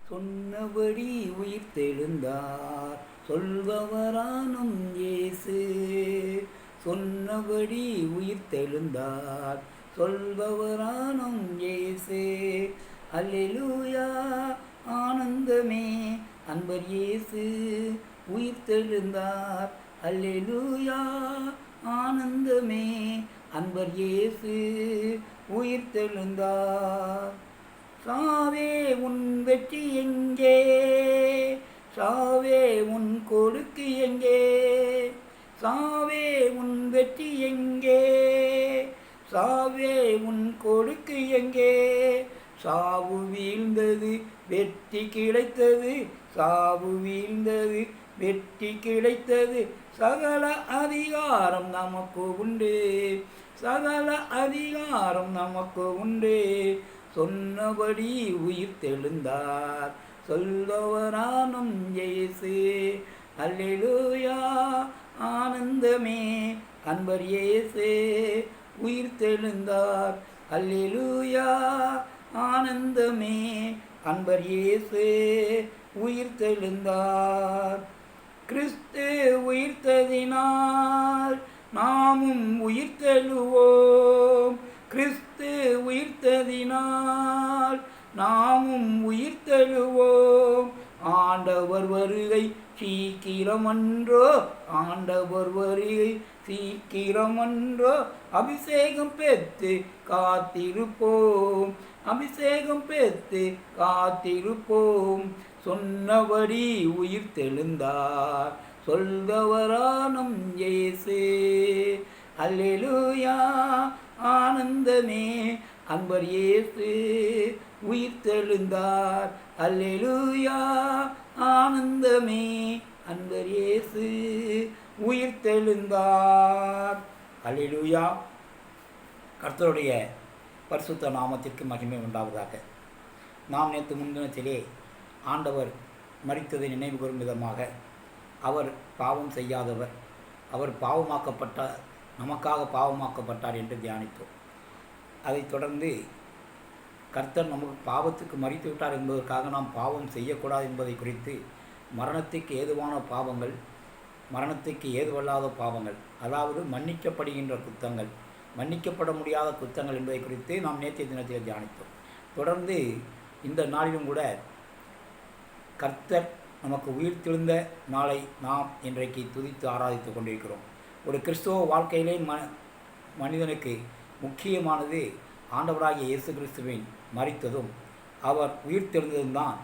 சொன்னபடி உயிர்த்தெழுந்தார் சொல்பவரானும் இயேசு. சொன்னபடி உயிர்த்தெழுந்தார் சொல்பவரானும் இயேசு. அல்லேலூயா ஆனந்தமே அன்பர் இயேசு உயிர்த்தெழுந்தார். அல்லேலூயா ஆனந்தமே அன்பர் இயேசு உயிர்த்தெழுந்தார். சாவே உன் வெற்றி எங்கே? சாவே உன் கொடுக்கு எங்கே? சாவே உன் வெற்றி எங்கே? சாவே உன் கொடுக்கு எங்கே? சாவு வீழ்ந்தது வெற்றி கிடைத்தது. சாவு வீழ்ந்தது வெற்றி கிடைத்தது. சகல அதிகாரம் நமக்கு உண்டு. சகல அதிகாரம் நமக்கு உண்டு. சொன்னபடி உயிர்த்தெழுந்தார் சொல்பவரானும் இயேசு. அல்லேலூயா ஆனந்தமே அன்பர் இயேசு உயிர்த்தெழுந்தார். அல்லேலூயா ஆனந்தமே அன்பர் இயேசு உயிர்த்தெழுந்தார். கிறிஸ்து உயிர்த்ததினால் நாமும் உயிர்த்தெழுவோம். கிறிஸ்து உயிர்த்ததினால் நாமும் உயிர்த்தெழுவோம். ஆண்டவர் வருகை சீக்கிரமன்றோ? ஆண்டவர் வருகை சீக்கிரமன்றோ? அபிஷேகம் பெற்று காத்திருப்போம். அபிஷேகம் பெற்று காத்திருப்போம். சொன்னபடி உயிர்த்தெழுந்தார் சொல்பவரானும் இயேசு. அல்லேலூயா ஆனந்தமே அன்பர் இயேசு உயிர்த்தெழுந்தார். அல்லேலூயா ஆனந்தமே அன்பர் இயேசு உயிர்த்தெழுந்தார். அல்லேலூயா. கர்த்தருடைய பரிசுத்த நாமத்திற்கு மகிமை உண்டாவதாக. நாம் நேற்று முன்தினத்திலே ஆண்டவர் மரித்ததை நினைவு கூறும் விதமாக அவர் பாவம் செய்யாதவர், அவர் பாவமாக்கப்பட்டார், நமக்காக பாவமாக்கப்பட்டார் என்று தியானித்தோம். அதைத் தொடர்ந்து கர்த்தர் நமக்கு பாவத்துக்கு மரித்து விட்டார் என்பதற்காக நாம் பாவம் செய்யக்கூடாது என்பதை குறித்து மரணத்துக்கு ஏதுவான பாவங்கள், மரணத்துக்கு ஏதுவல்லாத பாவங்கள், அதாவது மன்னிக்கப்படுகின்ற குற்றங்கள், மன்னிக்கப்பட முடியாத குற்றங்கள் என்பதை குறித்து நாம் நேற்றைய தினத்தில் தியானித்தோம். தொடர்ந்து இந்த நாளிலும் கூட கர்த்தர் நமக்கு உயிர்த்தெழுந்த நாளை நாம் இன்றைக்கு துதித்து ஆராதித்து கொண்டிருக்கிறோம். ஒரு கிறிஸ்துவ வாழ்க்கையிலே மனிதனுக்கு முக்கியமானது ஆண்டவராகிய இயேசு கிறிஸ்துவின் மரித்ததும் அவர் உயிர்த்தெழுந்ததும் தான்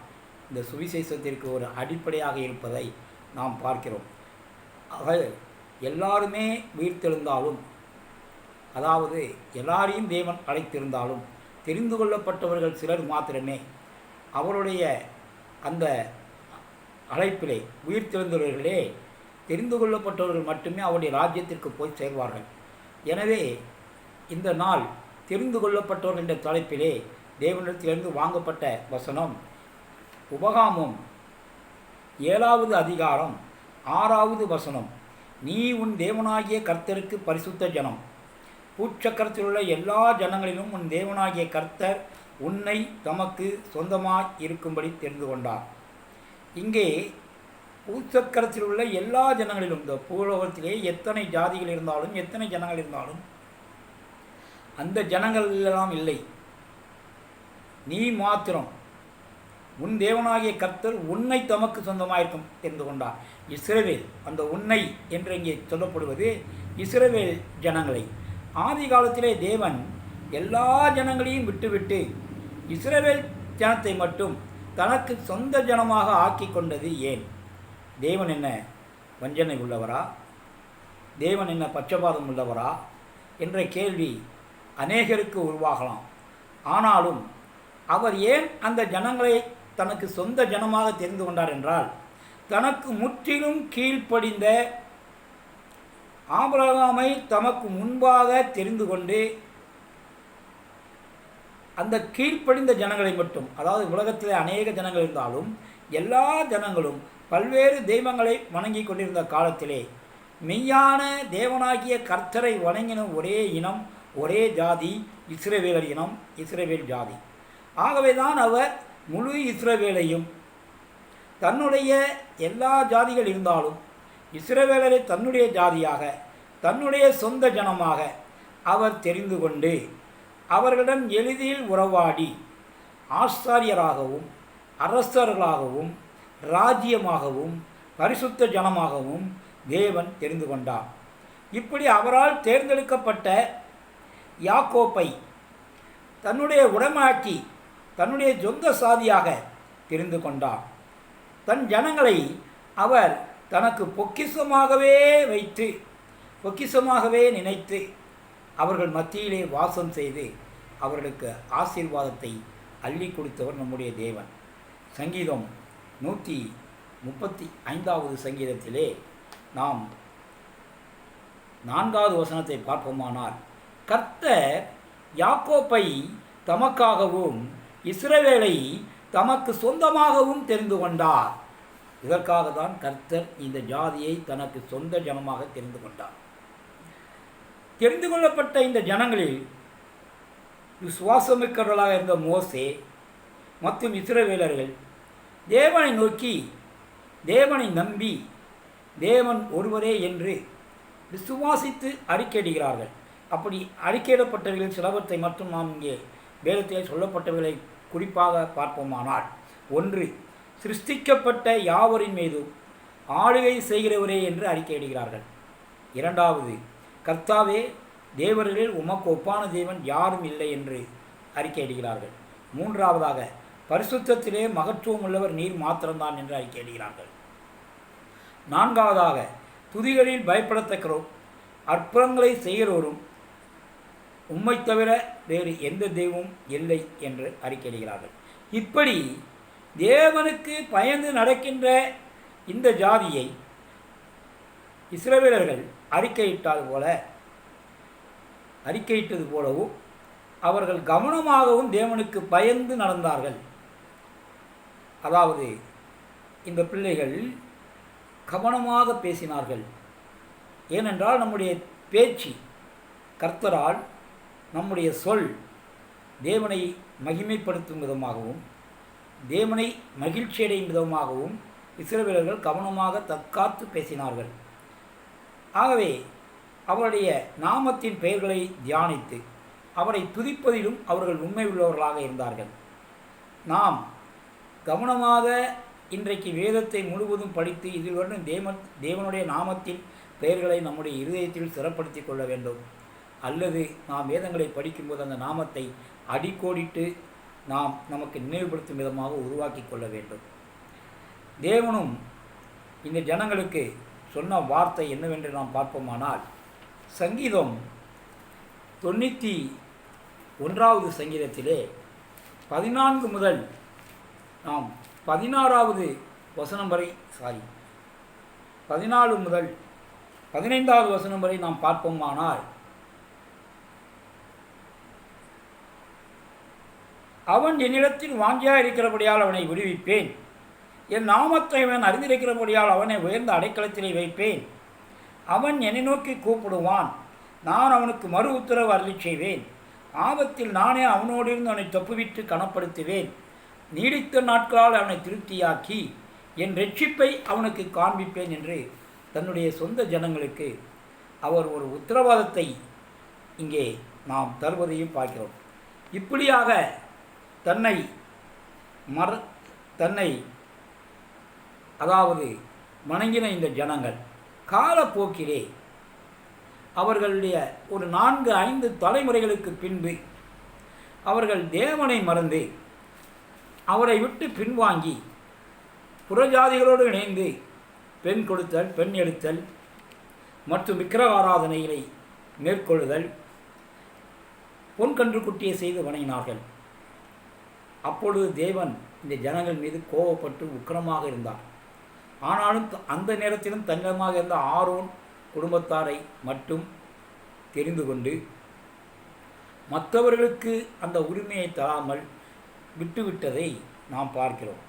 இந்த சுவிசேஷத்திற்கு ஒரு அடிப்படையாக இருப்பதை நாம் பார்க்கிறோம். ஆக எல்லாருமே உயிர்த்தெழுந்தாலும், அதாவது எல்லாரையும் தேவன் அழைத்திருந்தாலும், தெரிந்து கொள்ளப்பட்டவர்கள் சிலர் மாத்திரமே அவருடைய அந்த அழைப்பிலே உயிர்த்தெழுந்தவர்களே தெரிந்து கொள்ளப்பட்டவர்கள் மட்டுமே அவருடைய ராஜ்யத்திற்கு போய் சேர்வார்கள். எனவே இந்த நாள் தெரிந்து கொள்ளப்பட்டவர்கள் என்ற தலைப்பிலே தேவனிடத்திலிருந்து வாங்கப்பட்ட வசனம் உபகாமம் 7வது அதிகாரம் 6வது வசனம். நீ உன் தேவனாகிய கர்த்தருக்கு பரிசுத்த ஜனம், பூச்சக்கரத்தில் உள்ள எல்லா ஜனங்களிலும் உன் தேவனாகிய கர்த்தர் உன்னை தமக்கு சொந்தமாய் இருக்கும்படி தெரிந்து கொண்டார். இங்கே பூச்சக்கரத்தில் உள்ள எல்லா ஜனங்களிலும், இந்த பூலோகத்திலே எத்தனை ஜாதிகள் இருந்தாலும், எத்தனை ஜனங்கள் இருந்தாலும், அந்த ஜனங்கள் எல்லாம் இல்லை, நீ மாத்திரம் உன் தேவனாகிய கர்த்தர் உன்னை தமக்கு சொந்தமாயிருக்கும் தெரிந்து கொண்டார். இஸ்ரவேல், அந்த உன்னை என்று இங்கே சொல்லப்படுவது இஸ்ரவேல் ஜனங்களை. ஆதி காலத்திலே தேவன் எல்லா ஜனங்களையும் விட்டுவிட்டு இஸ்ரவேல் ஜனத்தை மட்டும் தனக்கு சொந்த ஜனமாக ஆக்கி கொண்டது ஏன்? தேவன் என்ன வஞ்சனை உள்ளவரா? தேவன் என்ன பட்சபாதம் உள்ளவரா என்ற கேள்வி அநேகருக்கு உருவாகலாம். ஆனாலும் அவர் ஏன் அந்த ஜனங்களை தனக்கு சொந்த ஜனமாக தெரிந்து கொண்டார் என்றால், தனக்கு முற்றிலும் கீழ்ப்படிந்த ஆபிரகாமை தமக்கு முன்பாக தெரிந்து கொண்டு அந்த கீழ்ப்படிந்த ஜனங்களை மட்டும், அதாவது உலகத்திலே அநேக ஜனங்கள் இருந்தாலும் எல்லா ஜனங்களும் பல்வேறு தெய்வங்களை வணங்கி கொண்டிருந்த காலத்திலே மெய்யான தேவனாகிய கர்த்தரை வணங்கின ஒரே இனம், ஒரே ஜாதி இஸ்ரவேலர் இனம், இஸ்ரவேல் ஜாதி. ஆகவே தான் அவர் முழு இஸ்ரவேலையும், தன்னுடைய எல்லா ஜாதிகள் இருந்தாலும் இஸ்ரவேலரை தன்னுடைய ஜாதியாக, தன்னுடைய சொந்த ஜனமாக அவர் தெரிந்து கொண்டு அவர்களிடம் எளிதில் உறவாடி ஆசாரியராகவும் அரசர்களாகவும் ராஜ்யமாகவும் பரிசுத்த ஜனமாகவும் தேவன் தெரிந்து கொண்டார். இப்படி அவரால் தேர்ந்தெடுக்கப்பட்ட யாக்கோப்பை தன்னுடைய உடமாக்கி தன்னுடைய சொந்த சாதியாக தெரிந்து கொண்டார். தன் ஜனங்களை அவர் தனக்கு பொக்கிஷமாகவே வைத்து, பொக்கிஷமாகவே நினைத்து அவர்கள் மத்தியிலே வாசம் செய்து அவர்களுக்கு ஆசீர்வாதத்தை அள்ளி கொடுத்தவர் நம்முடைய தேவன். சங்கீதம் 135வது சங்கீதத்திலே நாம் 4வது வசனத்தை பார்ப்போமானால், கர்த்தர் யாக்கோப்பை தமக்காகவும் இஸ்ரவேலை தமக்கு சொந்தமாகவும் தெரிந்து கொண்டார். இதற்காக தான் கர்த்தர் இந்த ஜாதியை தனக்கு சொந்த ஜனமாக தெரிந்து கொண்டார். தெரிந்து கொள்ளப்பட்ட இந்த ஜனங்களில் விசுவாசமிக்கவர்களாக இருந்த மோசே மற்றும் இஸ்ரவேலர்கள் தேவனை நோக்கி, தேவனை நம்பி, தேவன் ஒருவரே என்று விசுவாசித்து அறிக்கையிடுகிறார்கள். அப்படி அறிக்கையிடப்பட்டவர்களில் சிலவற்றை மட்டும் நாம் இங்கே வேதத்திலே சொல்லப்பட்டவர்களை குறிப்பாக பார்ப்போமானால், 1, சிருஷ்டிக்கப்பட்ட யாவரின் மீதும் ஆளுகை செய்கிறவரே என்று அறிக்கையிடுகிறார்கள். 2வது, கர்த்தாவே தேவர்களில் உமக்கு ஒப்பான தேவன் யாரும் இல்லை என்று அறிக்கையிடுகிறார்கள். 3வதாக, பரிசுத்தத்திலே மகத்துவம் உள்ளவர் நீர் மாத்திரம்தான் என்று அறிக்கையிடுகிறார்கள். 4வதாக, துதிகளில் பயப்படத்தக்கோரும் அற்புதங்களை செய்கிறோரும் உம்மை தவிர வேறு எந்த தெய்வமும் இல்லை என்று அறிக்கையிடுகிறார்கள். இப்படி தேவனுக்கு பயந்து நடக்கின்ற இந்த ஜாதியை இஸ்ரவேலர்கள் அறிக்கையிட்டது போலவும் அவர்கள் கவனமாகவும் தேவனுக்கு பயந்து நடந்தார்கள். அதாவது இந்த பிள்ளைகள் கவனமாக பேசினார்கள். ஏனென்றால் நம்முடைய பேச்சு, கர்த்தரால் நம்முடைய சொல் தேவனை மகிமைப்படுத்தும் விதமாகவும் தேவனை மகிழ்ச்சியடையும் விதமாகவும் இஸ்ரவேலர்கள் கவனமாக தற்காத்து பேசினார்கள். ஆகவே அவருடைய நாமத்தின் பெயர்களை தியானித்து அவரை துதிப்பதிலும் அவர்கள் உண்மை உள்ளவர்களாக இருந்தார்கள். நாம் கவனமாக இன்றைக்கு வேதத்தை முழுவதும் படித்து இதில் வரும் தேவனுடைய நாமத்தின் பெயர்களை நம்முடைய இருதயத்தில் சிறப்படுத்தி கொள்ள வேண்டும். அல்லது நாம் வேதங்களை படிக்கும்போது அந்த நாமத்தை அடிக்கோடிட்டு நாம் நமக்கு நினைவுபடுத்தும் விதமாக உருவாக்கி கொள்ள வேண்டும். தேவனும் இந்த ஜனங்களுக்கு சொன்ன வார்த்தை என்னவென்று நாம் பார்ப்போமானால், சங்கீதம் 91வது சங்கீதத்திலே 14 முதல் நாம் 16வது வசனம் வரை 14 முதல் 15வது வசனம் வரை நாம் பார்ப்போமானால், அவன் என்னிடத்தில் வாஞ்சியாக இருக்கிறபடியால் அவனை விடுவிப்பேன், என் நாமத்தை அவன் அறிந்திருக்கிறபடியால் அவனை உயர்ந்த அடைக்கலத்திலே வைப்பேன். அவன் என்னை நோக்கி கூப்பிடுவான், நான் அவனுக்கு மறு உத்தரவு அருளி செய்வேன். ஆபத்தில் நானே அவனோடிருந்து அவனை தப்புவித்து கனப்படுத்துவேன். நீடித்த நாட்களால் அவனை திருப்தியாக்கி என் ரட்சிப்பை அவனுக்கு காண்பிப்பேன் என்று தன்னுடைய சொந்த ஜனங்களுக்கு அவர் ஒரு உத்தரவாதத்தை இங்கே நாம் தருவதையும் பார்க்கிறோம். இப்படியாக தன்னை அதாவது வணங்கின இந்த ஜனங்கள் காலப்போக்கிலே அவர்களுடைய ஒரு 4-5 தலைமுறைகளுக்கு பின்பு அவர்கள் தேவனை மறந்து அவரை விட்டு பின்வாங்கி புறஜாதிகளோடு இணைந்து பெண் கொடுத்தல், பெண் எடுத்தல் மற்றும் விக்கிரக ஆராதனைகளை மேற்கொள்ளுதல், பொன் கன்றுக்குட்டியை செய்து வணங்கினார்கள். அப்பொழுது தேவன் இந்த ஜனங்கள் மீது கோபப்பட்டு உக்கிரமாக இருந்தார். ஆனாலும் அந்த நேரத்திலும் தன்னிடமாக இருந்த ஆரோன் குடும்பத்தாரை மட்டும் தெரிந்து கொண்டு மற்றவர்களுக்கு அந்த உரிமையை தராமல் விட்டுவிட்டதை நாம் பார்க்கிறோம்.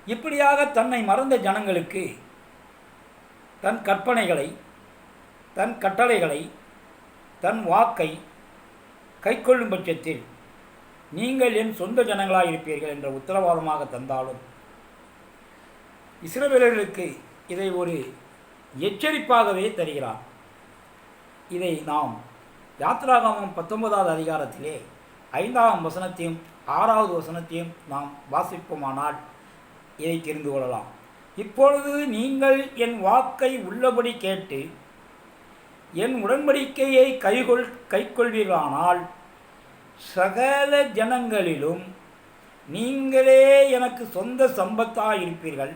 இப்படியாக தன்னை மறந்த ஜனங்களுக்கு தன் கற்பனைகளை, தன் கட்டளைகளை, தன் வாக்கை கைக்கொள்ளும் பட்சத்தில் நீங்கள் என் சொந்த ஜனங்களாக இருப்பீர்கள் என்ற உத்தரவாதமாக தந்தாலும் இஸ்ரவேலர்களுக்கு இதை ஒரு எச்சரிப்பாகவே தருகிறார். இதை நாம் யாத்திராகமம் 19வது அதிகாரத்திலே 5ஆம் வசனத்தையும் 6வது வசனத்தையும் நாம் வாசிப்போமானால் இதை தெரிந்து கொள்ளலாம். இப்பொழுது நீங்கள் என் வாக்கை உள்ளபடி கேட்டு என் உடன்படிக்கையை கைக்கொள்வீர்களானால் சகல ஜனங்களிலும் நீங்களே எனக்கு சொந்த சம்பத்தாக இருப்பீர்கள்,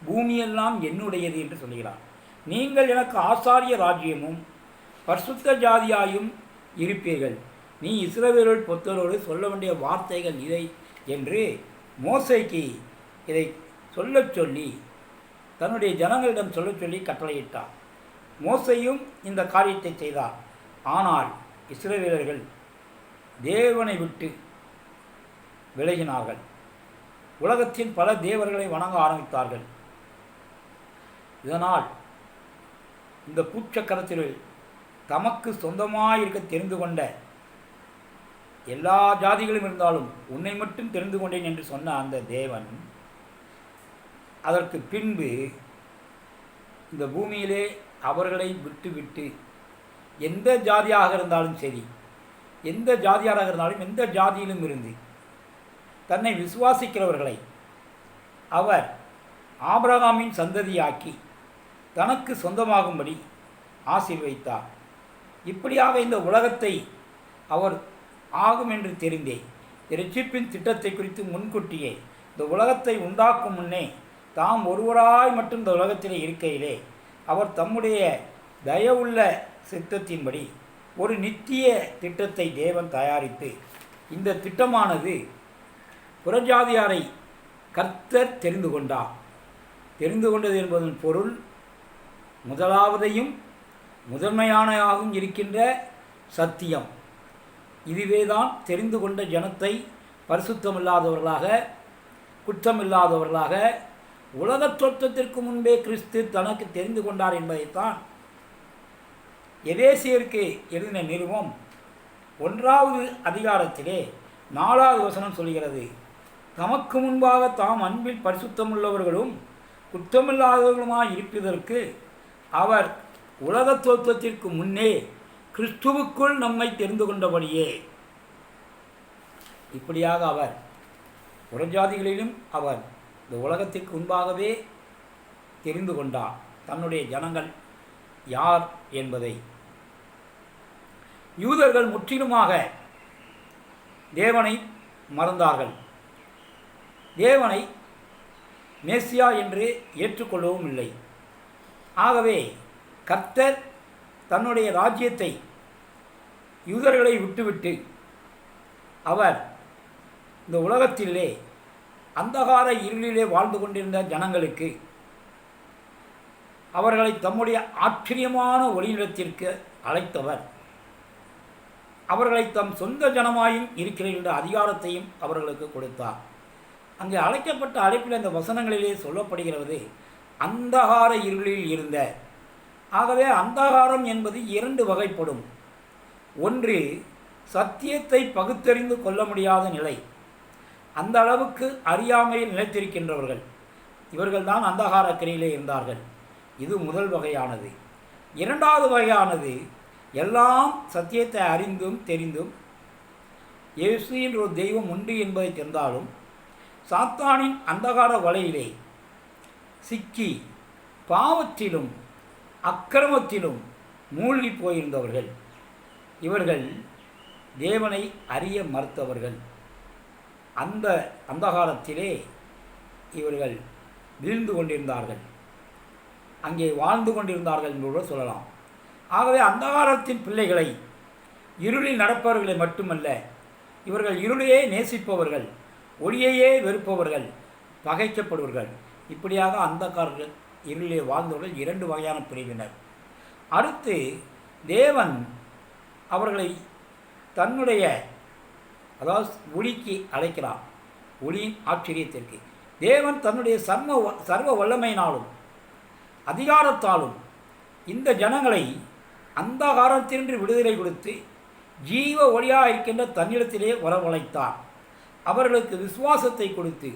பூமியெல்லாம் என்னுடையது என்று சொல்கிறார். நீங்கள் எனக்கு ஆசாரிய ராஜ்யமும் பரிசுத்த ஜாதியாயும் இருப்பீர்கள். நீ இஸ்ரவேல் புத்தரோடு சொல்ல வேண்டிய வார்த்தைகள் இதை என்று மோசேக்கு இதை சொல்லி தன்னுடைய ஜனங்களிடம் சொல்லி கட்டளையிட்டார். மோசேயும் இந்த காரியத்தை செய்தார். ஆனால் இஸ்ரவேலர்கள் தேவனை விட்டு விலகினார்கள். உலகத்தின் பல தேவர்களை வணங்க ஆரம்பித்தார்கள். இதனால் இந்த பூச்சக்கரத்தில் தமக்கு சொந்தமாயிருக்க தெரிந்து கொண்ட எல்லா ஜாதிகளும் இருந்தாலும் உன்னை மட்டும் தெரிந்து கொண்டேன் என்று சொன்ன அந்த தேவன் அதற்கு பின்பு இந்த பூமியிலே அவர்களை விட்டு எந்த ஜாதியாக இருந்தாலும் சரி, எந்த ஜாதியாராக இருந்தாலும் எந்த ஜாதியிலும் இருந்து தன்னை விசுவாசிக்கிறவர்களை அவர் ஆபிரகாமின் சந்ததியாக்கி தனக்கு சொந்தமாகும்படி ஆசீர்வதித்தார். இப்படியாக இந்த உலகத்தை அவர் ஆகும் என்று தெரிந்தே இரட்சிப்பின் திட்டத்தை குறித்து முன்கூட்டியே இந்த உலகத்தை உண்டாக்கும் முன்னே தாம் ஒருவராய் மட்டும் இந்த உலகத்திலே இருக்கையிலே அவர் தம்முடைய தயவுள்ள சித்தத்தின்படி ஒரு நித்திய திட்டத்தை தேவன் தயாரித்து இந்த திட்டமானது புறஜாதியாரை கர்த்தர் தெரிந்து கொண்டார். தெரிந்து கொண்டது என்பதன் பொருள் முதலாவதையும் முதன்மையானதாகவும் இருக்கின்ற சத்தியம். இதுவேதான் தெரிந்து கொண்ட ஜனத்தை பரிசுத்தமில்லாதவர்களாக குற்றமில்லாதவர்களாக உலகத் தோற்றத்திற்கு முன்பே கிறிஸ்து தனக்கு தெரிந்து கொண்டார் என்பதைத்தான் எபேசியருக்கு எழுதின நிருபம் 1வது அதிகாரத்திலே 4வது வசனம் சொல்கிறது. தமக்கு முன்பாக தாம் அன்பில் பரிசுத்தமுள்ளவர்களும் குற்றமில்லாதவர்களுமாய் இருப்பதற்கு அவர் உலகத் தோற்றத்திற்கு முன்னே கிறிஸ்துவுக்குள் நம்மை தெரிந்து கொண்டபடியே. இப்படியாக அவர் புறஜாதிகளிலும் அவர் இந்த உலகத்திற்கு முன்பாகவே தெரிந்து கொண்டார் தன்னுடைய ஜனங்கள் யார் என்பதை. யூதர்கள் முற்றிலுமாக தேவனை மறந்தார்கள். தேவனை மேசியா என்று ஏற்றுக்கொள்ளவும் இல்லை. ஆகவே கர்த்தர் தன்னுடைய ராஜ்யத்தை யூதர்களை விட்டுவிட்டு அவர் இந்த உலகத்திலே அந்தகார இருளிலே வாழ்ந்து கொண்டிருந்த ஜனங்களுக்கு அவர்களை தம்முடைய ஆச்சரியமான ஒளிநிலத்திற்கு அழைத்தவர். அவர்களை தம் சொந்த ஜனமாயும் இருக்கிற என்ற அதிகாரத்தையும் அவர்களுக்கு கொடுத்தார். அங்கே அழைக்கப்பட்ட அழைப்பில் இந்த வசனங்களிலே சொல்லப்படுகிறது அந்தகார இருளில் இருந்த. ஆகவே அந்தகாரம் என்பது 2 வகைப்படும். ஒன்று சத்தியத்தை பகுத்தறிந்து கொள்ள முடியாத நிலை. அந்த அளவுக்கு அறியாமையில் நிலைத்திருக்கின்றவர்கள் இவர்கள்தான் அந்தகார கிரையிலே இருந்தார்கள். இது முதல் வகையானது. 2வது வகையானது எல்லாம் சத்தியத்தை அறிந்தும் தெரிந்தும் இயேசு என்ற ஒரு தெய்வம் உண்டு என்பதை தெரிந்தாலும் சாத்தானின் அந்தகார வலையிலே சிக்கி பாவத்திலும் அக்கிரமத்திலும் மூழ்கி போயிருந்தவர்கள். இவர்கள் தேவனை அறிய மறுத்தவர்கள். அந்த அந்தகாரத்திலே இவர்கள் வீழ்ந்து கொண்டிருந்தார்கள், அங்கே வாழ்ந்து கொண்டிருந்தார்கள் என்று கூட சொல்லலாம். ஆகவே அந்தகாரத்தின் பிள்ளைகளை இருளில் நடப்பவர்களை மட்டுமல்ல, இவர்கள் இருளையே நேசிப்பவர்கள், ஒளியையே வெறுப்பவர்கள், பகைக்கப்படுவர்கள். இப்படியாக அந்தகாரர்கள் இருளிலே வாழ்ந்தவர்கள் 2 வகையான பிரிவினர். அடுத்து தேவன் அவர்களை தன்னுடைய அதாவது ஒளிக்கு அழைக்கிறார். ஒளியின் ஆச்சரியத்திற்கு தேவன் தன்னுடைய சர்வ வல்லமையினாலும் அதிகாரத்தாலும் இந்த ஜனங்களை அந்தகாரத்தினின்று விடுதலை கொடுத்து ஜீவ ஒளியாக இருக்கின்ற தன்னிடத்திலே வரவழைத்தார். அவர்களுக்கு விசுவாசத்தை கொடுத்து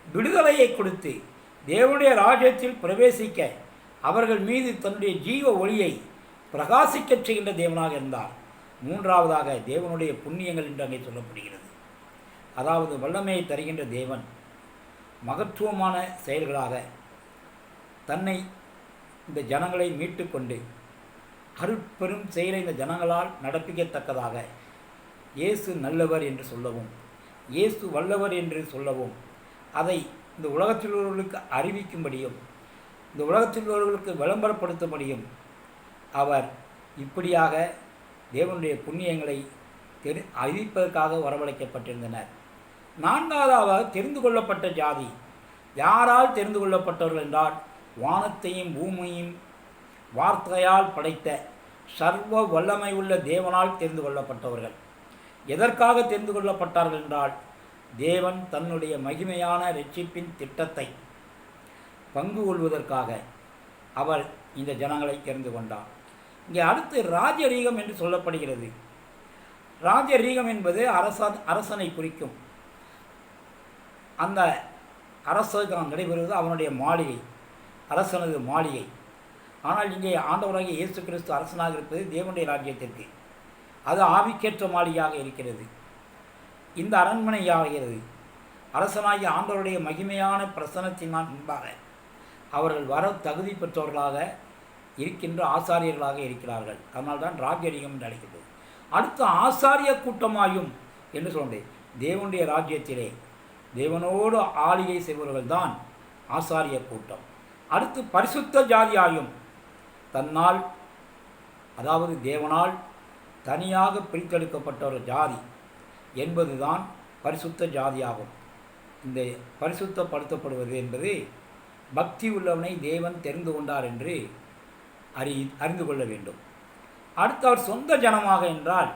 விடுதலையை கொடுத்து தேவனுடைய ராஜ்யத்தில் பிரவேசிக்க அவர்கள் மீது தன்னுடைய ஜீவ ஒளியை பிரகாசிக்கச் செய்கின்ற தேவனாக இருந்தார். மூன்றாவதாக தேவனுடைய புண்ணியங்கள் என்று அங்கே சொல்லப்படுகிறது. அதாவது வல்லமையை தருகின்ற தேவன் மகத்துவமான செயல்களாக தன்னை இந்த ஜனங்களை மீட்டு கொண்டு அருட்பெரும் செயலை இந்த ஜனங்களால் நடப்பிக்கத்தக்கதாக இயேசு நல்லவர் என்று சொல்லவும் இயேசு வல்லவர் என்று சொல்லவும் அதை இந்த உலகத்தில் உள்ளவர்களுக்கு அறிவிக்கும்படியும் இந்த உலகத்தில் உள்ளவர்களுக்கு விளம்பரப்படுத்தும்படியும் அவர் இப்படியாக தேவனுடைய புண்ணியங்களை அறிவிப்பதற்காக வரவழைக்கப்பட்டிருந்தனர். நான்காவதாக தெரிந்து கொள்ளப்பட்ட ஜாதி. யாரால் தெரிந்து கொள்ளப்பட்டவர்கள் என்றால் வானத்தையும் பூமியையும் வார்த்தையால் படைத்த சர்வ வல்லமை உள்ள தேவனால் தெரிந்து கொள்ளப்பட்டவர்கள். எதற்காக தெரிந்து கொள்ளப்பட்டார்கள் என்றால் தேவன் தன்னுடைய மகிமையான இரட்சிப்பின் திட்டத்தை பங்கு கொள்வதற்காக அவர் இந்த ஜனங்களை தெரிந்து கொண்டார். இங்கே அடுத்து ராஜரீகம் என்று சொல்லப்படுகிறது. ராஜரீகம் என்பது அரசனை குறிக்கும். அந்த அரசாங்கம் நடைபெறுவது அவனுடைய மாளிகை, அரசனது மாளிகை. ஆனால் இங்கே ஆண்டவராகிய இயேசு கிறிஸ்து அரசனாக இருப்பது தேவனுடைய ராஜ்யத்திற்கு. அது ஆவிக்கேற்ற மாளிகையாக இருக்கிறது. இந்த அரண்மனையாகிறது அரசனாகிய ஆண்டவருடைய மகிமையான பிரசனத்தினால் முன்பாக அவர்கள் வர தகுதி பெற்றவர்களாக இருக்கின்ற ஆசாரியர்களாக இருக்கிறார்கள். அதனால்தான் ராஜரீகம் என்று அழைக்கிறது. அடுத்து ஆசாரிய கூட்டமாயும் என்று சொல்கிறேன். தேவனுடைய ராஜ்யத்திலே தேவனோடு ஆளுகை செய்பவர்கள் தான் ஆசாரிய கூட்டம். அடுத்து பரிசுத்த ஜாதியாயும் தன்னால் அதாவது தேவனால் தனியாக பிரித்தெடுக்கப்பட்ட ஒரு ஜாதி என்பதுதான் பரிசுத்த ஜாதியாகும். இந்த பரிசுத்தப்படுத்தப்படுவது என்பது பக்தி உள்ளவனை தேவன் தெரிந்து கொண்டார் என்று அறிந்து கொள்ள வேண்டும். அடுத்து அவர் சொந்த ஜனமாக என்றால்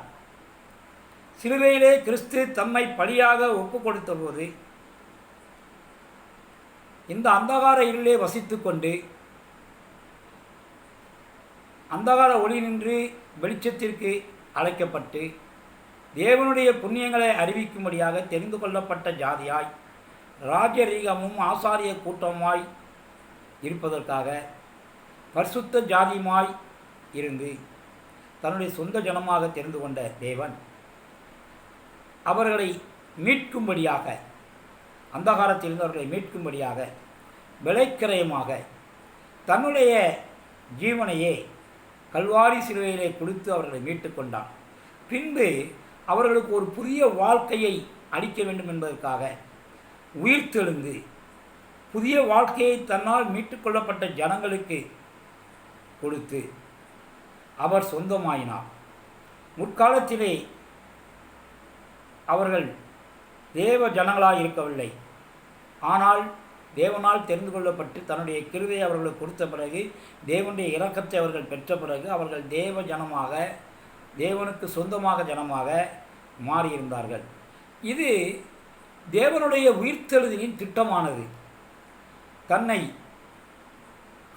சிலுவையிலே கிறிஸ்து தம்மை பலியாக ஒப்பு கொடுத்த போது இந்த அந்தகார இருளிலே வசித்து கொண்டு அந்தகார ஒளி நின்று வெளிச்சத்திற்கு அழைக்கப்பட்டு தேவனுடைய புண்ணியங்களை அறிவிக்கும்படியாக தெரிந்து கொள்ளப்பட்ட ஜாதியாய் ராஜரீகமும் ஆசாரிய கூட்டமாய் இருப்பதற்காக பரிசுத்த ஜாதியுமாய் இருந்து தன்னுடைய சொந்த ஜனமாக தெரிந்து கொண்ட தேவன் அவர்களை மீட்கும்படியாக அந்தகாரத்திலிருந்து அவர்களை மீட்கும்படியாக விலைக்கிரயமாக தன்னுடைய ஜீவனையே கல்வாரி சிலுவையிலே கொடுத்து அவர்களை மீட்டு கொண்டான். பின்பு அவர்களுக்கு ஒரு புதிய வாழ்க்கையை அளிக்க வேண்டும் என்பதற்காக உயிர்த்தெழுந்து புதிய வாழ்க்கையை தன்னால் மீட்டுக்கொள்ளப்பட்ட ஜனங்களுக்கு கொடுத்து அவர் சொந்தமாயினார். முற்காலத்திலே அவர்கள் தேவ ஜனங்களாக இருக்கவில்லை. ஆனால் தேவனால் தெரிந்து கொள்ளப்பட்டு தன்னுடைய கிருபையை அவர்களுக்கு கொடுத்த பிறகு தேவனுடைய இரக்கத்தை அவர்கள் பெற்ற பிறகு அவர்கள் தேவ ஜனமாக தேவனுக்கு சொந்தமாக ஜனமாக மாறியிருந்தார்கள். இது தேவனுடைய உயிர்த்தெழுதலின் திட்டமானது. தன்னை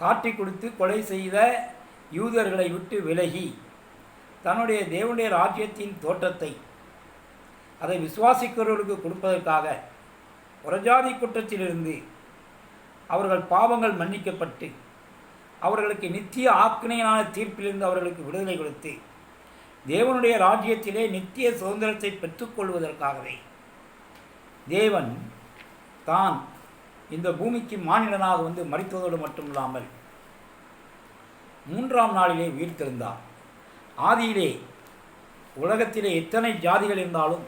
காட்டி கொடுத்து கொலை செய்த யூதர்களை விட்டு விலகி தன்னுடைய தேவனுடைய ராஜ்யத்தின் தோற்றத்தை அதை விசுவாசிக்கிறவர்களுக்கு கொடுப்பதற்காக புறஜாதி குற்றத்திலிருந்து அவர்கள் பாவங்கள் மன்னிக்கப்பட்டு அவர்களுக்கு நித்திய ஆக்கினையான தீர்ப்பிலிருந்து அவர்களுக்கு விடுதலை கொடுத்து தேவனுடைய ராஜ்யத்திலே நித்திய சுதந்திரத்தை பெற்றுக்கொள்வதற்காகவே தேவன் தான் இந்த பூமிக்கு மானிடனாக வந்து மரித்ததோடு மட்டுமில்லாமல் மூன்றாம் நாளிலே உயிர்த்தெழுந்தார். ஆதியிலே உலகத்திலே எத்தனை ஜாதிகள் இருந்தாலும்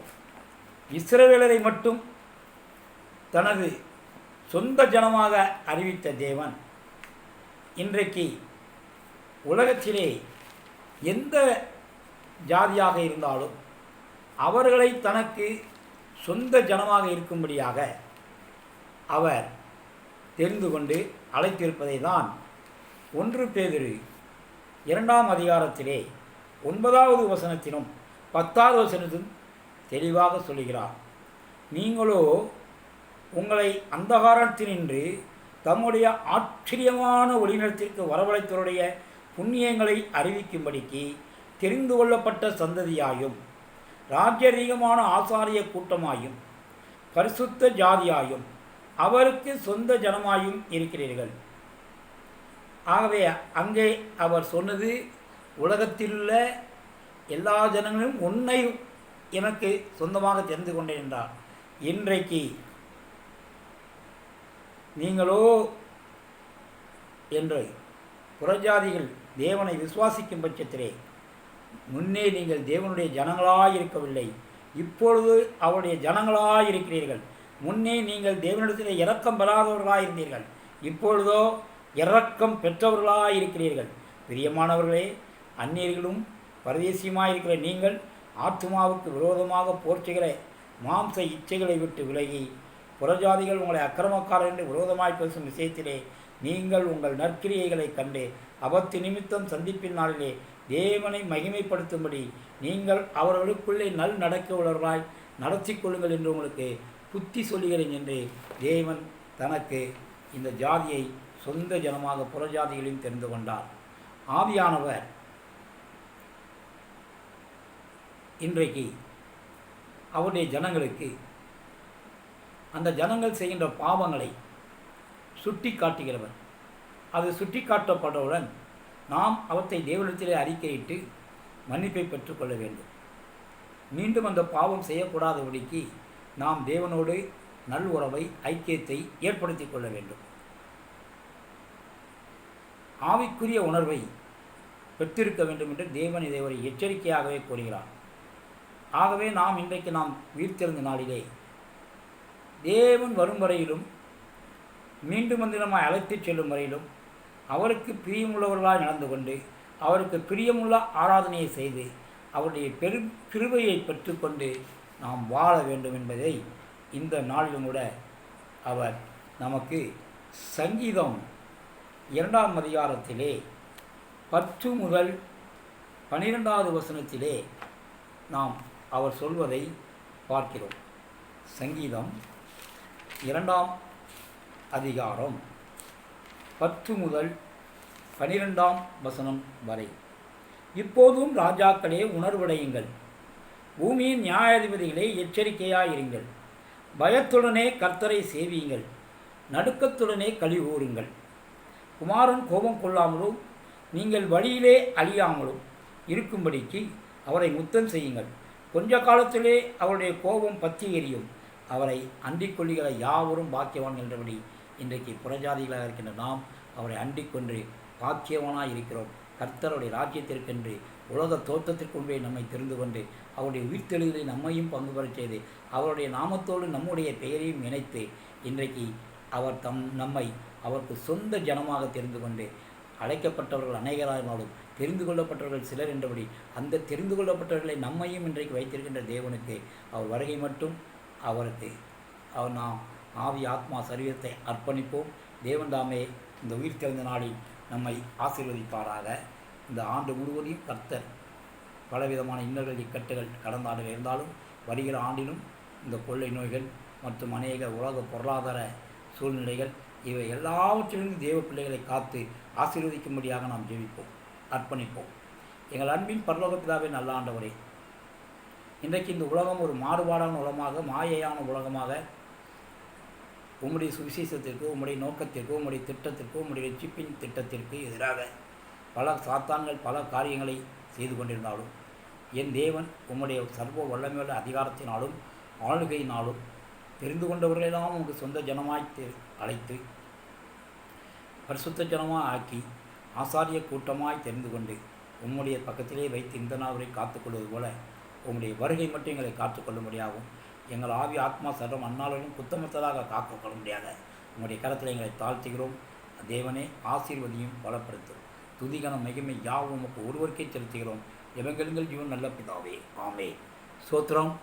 இஸ்ரவேலரை மட்டும் தனது சொந்த ஜனமாக அறிவித்த தேவன் இன்றைக்கு உலகத்திலே எந்த ஜாதியாக இருந்தாலும் அவர்களை தனக்கு சொந்த ஜனமாக இருக்கும்படியாக அவர் தெரிந்து கொண்டு அழைத்திருப்பதை தான் 1 பேதுரு 2ஆம் அதிகாரத்திலே 9வது வசனத்திலும் 10வது வசனத்திலும் தெளிவாக சொல்கிறார். நீங்களோ உங்களை அந்தகாரத்தினின்று தம்முடைய ஆச்சரியமான ஒளிநிலத்திற்கு வரவழைத்தவருடைய புண்ணியங்களை அறிவிக்கும்படிக்கு தெரிந்து கொள்ளப்பட்ட சந்ததியாயும் ராஜரீகமான ஆசாரிய கூட்டமாயும் பரிசுத்த ஜாதியாயும் அவருக்கு சொந்த ஜனமாயும் இருக்கிறீர்கள். ஆகவே அங்கே அவர் சொன்னது, உலகத்திலுள்ள எல்லா ஜனங்களும் உன்னை எனக்கு சொந்தமாக தெரிந்து கொண்டேன் என்றார். இன்றைக்கு நீங்களோ என்று புறஜாதிகள் தேவனை விசுவாசிக்கும் பட்சத்திலே முன்னே நீங்கள் தேவனுடைய ஜனங்களாயிருக்கவில்லை, இப்பொழுது அவருடைய ஜனங்களாயிருக்கிறீர்கள். முன்னே நீங்கள் தேவனிடத்தில் இரக்கம் பெறாதவர்களாயிருந்தீர்கள், இப்பொழுதோ இரக்கம் பெற்றவர்களாயிருக்கிறீர்கள். பிரியமானவர்களே, அந்நியர்களும் பரதேசியுமாயிருக்கிற நீங்கள் ஆத்துமாவுக்கு விரோதமாக போர் செய்கிற மாம்ச இச்சைகளை விட்டு விலகி, புறஜாதிகள் உங்களை அக்கிரமக்காரர் என்று விரோதமாய் பேசும் விஷயத்திலே நீங்கள் உங்கள் நற்கிரியைகளை கண்டு அபத்து நிமித்தம் சந்திப்பின் நாளிலே தேவனை மகிமைப்படுத்தும்படி நீங்கள் அவர்களுக்குள்ளே நல் நடக்க உள்ளவர்களாய் நடத்தி கொள்ளுங்கள் என்று உங்களுக்கு புத்தி சொல்லுகிறேன் என்று தேவன் தனக்கு இந்த ஜாதியை சொந்த ஜனமாக புறஜாதிகளையும் தெரிந்து கொண்டார். ஆவியானவர் இன்றைக்கு அவருடைய ஜனங்களுக்கு அந்த ஜனங்கள் செய்கின்ற பாவங்களை சுட்டி காட்டுகிறவர். அது சுட்டி காட்டப்பட்டவுடன் நாம் அவற்றை தேவனிடத்திலே அறிக்கையிட்டு மன்னிப்பை பெற்றுக்கொள்ள வேண்டும். மீண்டும் அந்த பாவம் செய்யக்கூடாதபடிக்கு நாம் தேவனோடு நல் உறவை, ஐக்கியத்தை ஏற்படுத்தி கொள்ள வேண்டும். ஆவிக்குரிய உணர்வை பெற்றிருக்க வேண்டும் என்று தேவன் இதை ஒரு எச்சரிக்கையாகவே கூறுகிறார். ஆகவே நாம் இன்றைக்கு உயிர்த்தெழுந்த நாளிலே தேவன் வரும் வரையிலும், மீண்டும் வந்து நம்மை அழைத்துச் செல்லும் வரையிலும் அவருக்கு பிரியமுள்ளவர்களாய் நடந்து கொண்டு அவருக்கு பிரியமுள்ள ஆராதனையை செய்து அவருடைய கிருபையை பெற்றுக்கொண்டு நாம் வாழ வேண்டும் என்பதை இந்த நாளிலும் கூட அவர் நமக்கு சங்கீதம் 2ஆம் அதிகாரத்திலே 10 முதல் 12வது வசனத்திலே நாம் அவர் சொல்வதை பார்க்கிறோம். சங்கீதம் 2ஆம் அதிகாரம் 10 முதல் 12ஆம் வசனம் வரை. இப்போதும் ராஜாக்களே உணர்வடையுங்கள், பூமியின் நியாயாதிபதிகளே எச்சரிக்கையாயிருங்கள். பயத்துடனே கர்த்தரை சேவியுங்கள், நடுக்கத்துடனே களி கூறுங்கள். குமாரன் கோபம் கொள்ளாமலும் நீங்கள் வழியிலே அழியாமலும் இருக்கும்படிக்கு அவரை முத்தம் செய்யுங்கள். கொஞ்ச காலத்திலே அவருடைய கோபம் பற்றி எரியும். அவரை அண்டிக் கொள்ளுகிற யாவரும் பாக்கியவான் என்றபடி இன்றைக்கு புறஜாதிகளாக இருக்கின்ற நாம் அவரை அண்டிக் கொண்டு பாக்கியவானாக இருக்கிறோம். கர்த்தருடைய ராஜ்யத்திற்கென்று உலக தோற்றத்திற்கு முன்பே நம்மை தெரிந்து கொண்டு அவருடைய உயிர்த்தெழுதலை நம்மையும் பங்கு பெறச் செய்து அவருடைய நாமத்தோடு நம்முடைய பெயரையும் இணைத்து இன்றைக்கு அவர் நம்மை அவருக்கு சொந்த ஜனமாக தெரிந்து கொண்டு, அழைக்கப்பட்டவர்கள் அநேகரானாலும் தெரிந்து கொள்ளப்பட்டவர்கள் சிலர் என்றபடி அந்த தெரிந்து கொள்ளப்பட்டவர்களை நம்மையும் இன்றைக்கு வைத்திருக்கின்ற தேவனுக்கு அவர் வருகை மட்டும் நாம் ஆவி ஆத்மா சரீரத்தை அர்ப்பணிப்போம். தேவன் தாமே இந்த உயிர்த்தெழுந்த நாளில் நம்மை ஆசீர்வதிப்பாராக. இந்த ஆண்டு முழுவதையும் கர்த்தர் பலவிதமான இன்னல்கள், இக்கட்டுகள் கடந்த ஆண்டில் இருந்தாலும் வருகிற ஆண்டிலும் இந்த கொள்ளை நோய்கள் மற்றும் அநேக உலக பொருளாதார சூழ்நிலைகள் இவை எல்லாவற்றிலிருந்து தேவ பிள்ளைகளை காத்து ஆசீர்வதிக்கும்படியாக நாம் ஜெபிப்போம், அர்ப்பணிப்போம். எங்கள் அன்பின் பரலோக பிதாவே, நல்ல ஆண்டவரே, இன்றைக்கு இந்த உலகம் ஒரு மாறுபாடான உலகமாக, மாயையான உலகமாக உம்முடைய சுவிசேஷத்திற்கு, உம்முடைய நோக்கத்திற்கு, உம்முடைய திட்டத்திற்கு, உம்முடைய ரட்சிப்பின் திட்டத்திற்கு எதிராக பல சாத்தான்கள் பல காரியங்களை செய்து கொண்டிருந்தாலும் என் தேவன் உம்முடைய சர்வ வல்லமையுள்ள அதிகாரத்தினாலும் ஆளுகையினாலும் தெரிந்து கொண்டவர்களெல்லாம் உங்களுக்கு சொந்த ஜனமாய் அழைத்து பரிசுத்த ஜனமாக ஆக்கி ஆசாரிய கூட்டமாய் தெரிந்து கொண்டு உம்முடைய பக்கத்திலே வைத்து இந்த நாள் வரை காத்துக்கொள்வது போல உம்முடைய வருகை மட்டும் எங்களை காத்துக்கொள்ளும்படியாகவும் எங்கள் ஆவி ஆத்மா சர்வம் அந்நாளிலும் குத்தமற்றதாக காக்கொள்ள முடியாத உங்களுடைய கரத்தில் எங்களை தாழ்த்துகிறோம். தேவனே, ஆசீர்வதியும் பலப்படுத்தும். துதிகன மகிமை யாவும் உமக்கு ஒருவருக்கே செலுத்துகிறோம். எவங்களுங்கள் ஜீவன் நல்ல பிதாவே, ஆமே. சோத்திரம்.